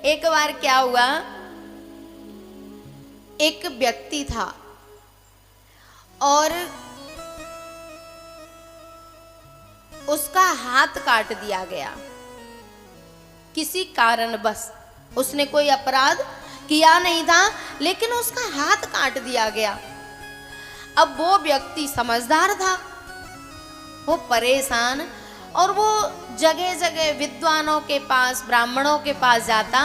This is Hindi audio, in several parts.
एक बार क्या हुआ, एक व्यक्ति था और उसका हाथ काट दिया गया किसी कारणवश। उसने कोई अपराध किया नहीं था, लेकिन उसका हाथ काट दिया गया। अब वो व्यक्ति समझदार था, वो परेशान, और वो जगह जगह विद्वानों के पास, ब्राह्मणों के पास जाता,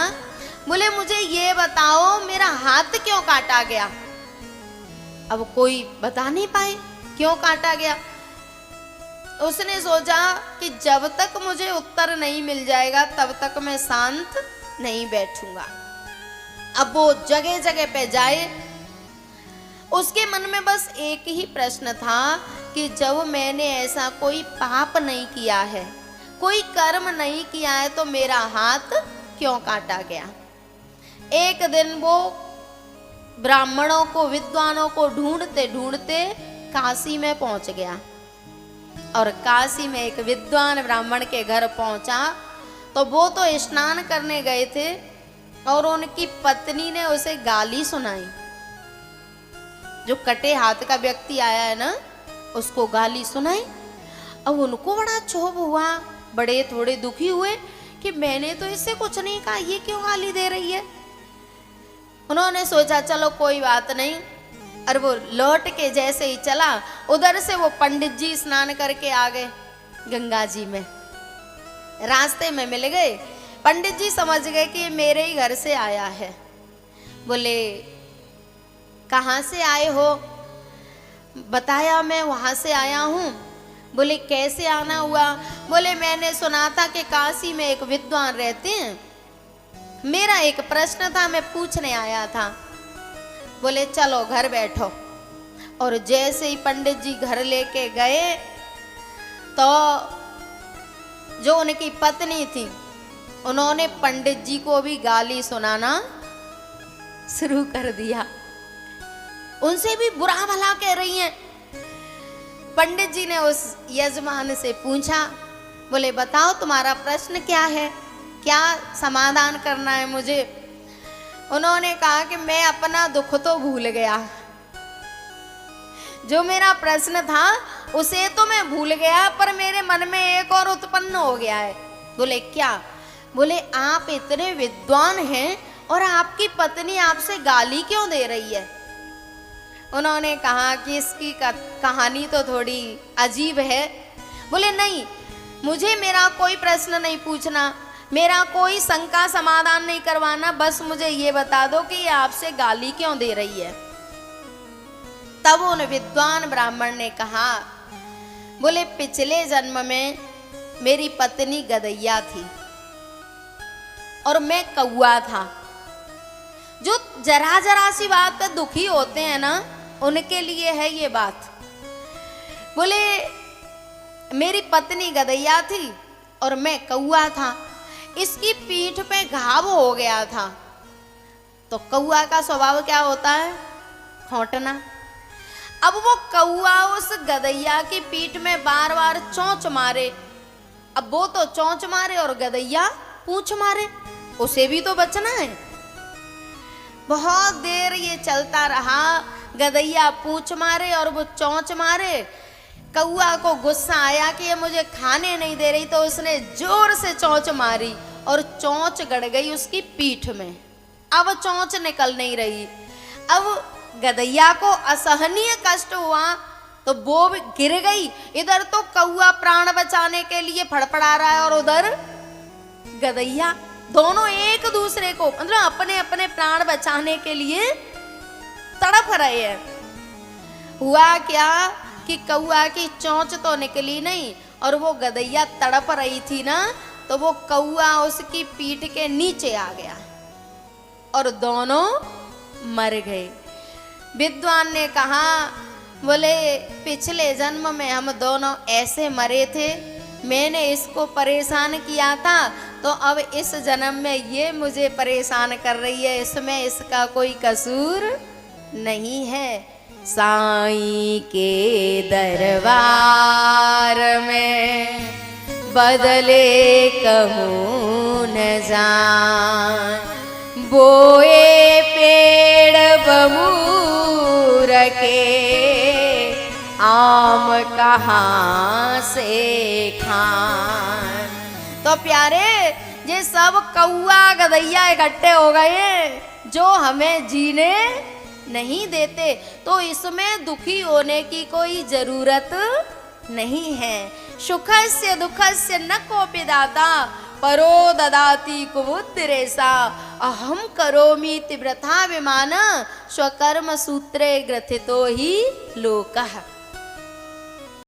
बोले मुझे ये बताओ मेरा हाथ क्यों काटा गया। अब कोई बता नहीं पाए क्यों काटा गया। उसने सोचा कि जब तक मुझे उत्तर नहीं मिल जाएगा तब तक मैं शांत नहीं बैठूंगा। अब वो जगह जगह पे जाए, उसके मन में बस एक ही प्रश्न था कि जब मैंने ऐसा कोई पाप नहीं किया है, कोई कर्म नहीं किया है, तो मेरा हाथ क्यों काटा गया। एक दिन वो ब्राह्मणों को, विद्वानों को ढूंढते ढूंढते काशी में पहुंच गया। और काशी में एक विद्वान ब्राह्मण के घर पहुंचा तो वो तो स्नान करने गए थे और उनकी पत्नी ने उसे गाली सुनाई। जो कटे हाथ का व्यक्ति आया है ना, उसको गाली सुनाई। अब उनको बड़ा क्षोभ हुआ, बड़े थोड़े दुखी हुए कि मैंने तो इससे कुछ नहीं कहा, ये क्यों गाली दे रही है। उन्होंने सोचा चलो कोई बात नहीं, और वो लौट के जैसे ही चला, उधर से वो पंडित जी स्नान करके आ गए गंगा जी में। रास्ते में मिल गए, पंडित जी समझ गए कि मेरे ही घर से आया है। बोले कहाँ से आए हो। बताया मैं वहाँ से आया हूँ। बोले कैसे आना हुआ। बोले मैंने सुना था कि काशी में एक विद्वान रहते हैं, मेरा एक प्रश्न था, मैं पूछने आया था। बोले चलो घर बैठो। और जैसे ही पंडित जी घर लेके गए तो जो उनकी पत्नी थी, उन्होंने पंडित जी को भी गाली सुनाना शुरू कर दिया। उनसे भी बुरा भला कह रही हैं। पंडित जी ने उस यजमान से पूछा, बोले बताओ तुम्हारा प्रश्न क्या है, क्या समाधान करना है मुझे। उन्होंने कहा कि मैं अपना दुख तो भूल गया, जो मेरा प्रश्न था उसे तो मैं भूल गया, पर मेरे मन में एक और उत्पन्न हो गया है। बोले क्या। बोले आप इतने विद्वान हैं और आपकी पत्नी आपसे गाली क्यों दे रही है। उन्होंने कहा कि इसकी कहानी तो थोड़ी अजीब है। बोले नहीं, मुझे मेरा कोई प्रश्न नहीं पूछना, मेरा कोई शंका समाधान नहीं करवाना, बस मुझे ये बता दो कि ये आपसे गाली क्यों दे रही है। तब उन विद्वान ब्राह्मण ने कहा, बोले पिछले जन्म में मेरी पत्नी गदैया थी और मैं कौआ था। जो जरा जरा सी बात पे दुखी होते हैं ना, उनके लिए है ये बात। बोले मेरी पत्नी गदैया थी और मैं कौआ था, इसकी पीठ पे घाव हो गया था। तो कौआ का स्वभाव क्या होता है, खोंटना। अब वो कौआ उस गदैया की पीठ में बार बार चोंच मारे। अब वो तो चोंच मारे और गदैया पूंछ मारे, उसे भी तो बचना है। बहुत देर ये चलता रहा, गदैया पूंछ मारे और वो चोंच मारे। कौआ को गुस्सा आया कि ये मुझे खाने नहीं दे रही, तो उसने जोर से चोंच मारी और चोंच गड़ गई उसकी पीठ में। अब चोंच निकल नहीं रही। अब गदैया को असहनीय कष्ट हुआ तो वो भी गिर गई। इधर तो कौआ प्राण बचाने के लिए फड़फड़ा रहा है और उधर गदैया, दोनों एक दूसरे को मतलब अपने अपने प्राण बचाने के लिए तड़प रहे हैं। हुआ क्या कि कौआ की चोंच तो निकली नहीं और वो गदैया तड़प रही थी ना, तो वो कौआ उसकी पीठ के नीचे आ गया और दोनों मर गए। विद्वान ने कहा, बोले पिछले जन्म में हम दोनों ऐसे मरे थे, मैंने इसको परेशान किया था, तो अब इस जन्म में ये मुझे परेशान कर रही है, इसमें इसका कोई कसूर नहीं है। साईं के दरबार में बदले कहूँ न जान। बोए पेड़ बबूर के आम कहाँ से खान। तो प्यारे ये सब कौआ गदैया इकट्ठे हो गए जो हमें जीने नहीं देते, तो इसमें दुखी होने की कोई जरूरत नहीं है। सुखस्य दुखस्य न कोपि दाता परो ददाति कुबुद्धिरेषा अहम करोमि तीव्रता विमान स्वकर्म सूत्रे ग्रथितो ही लोकः।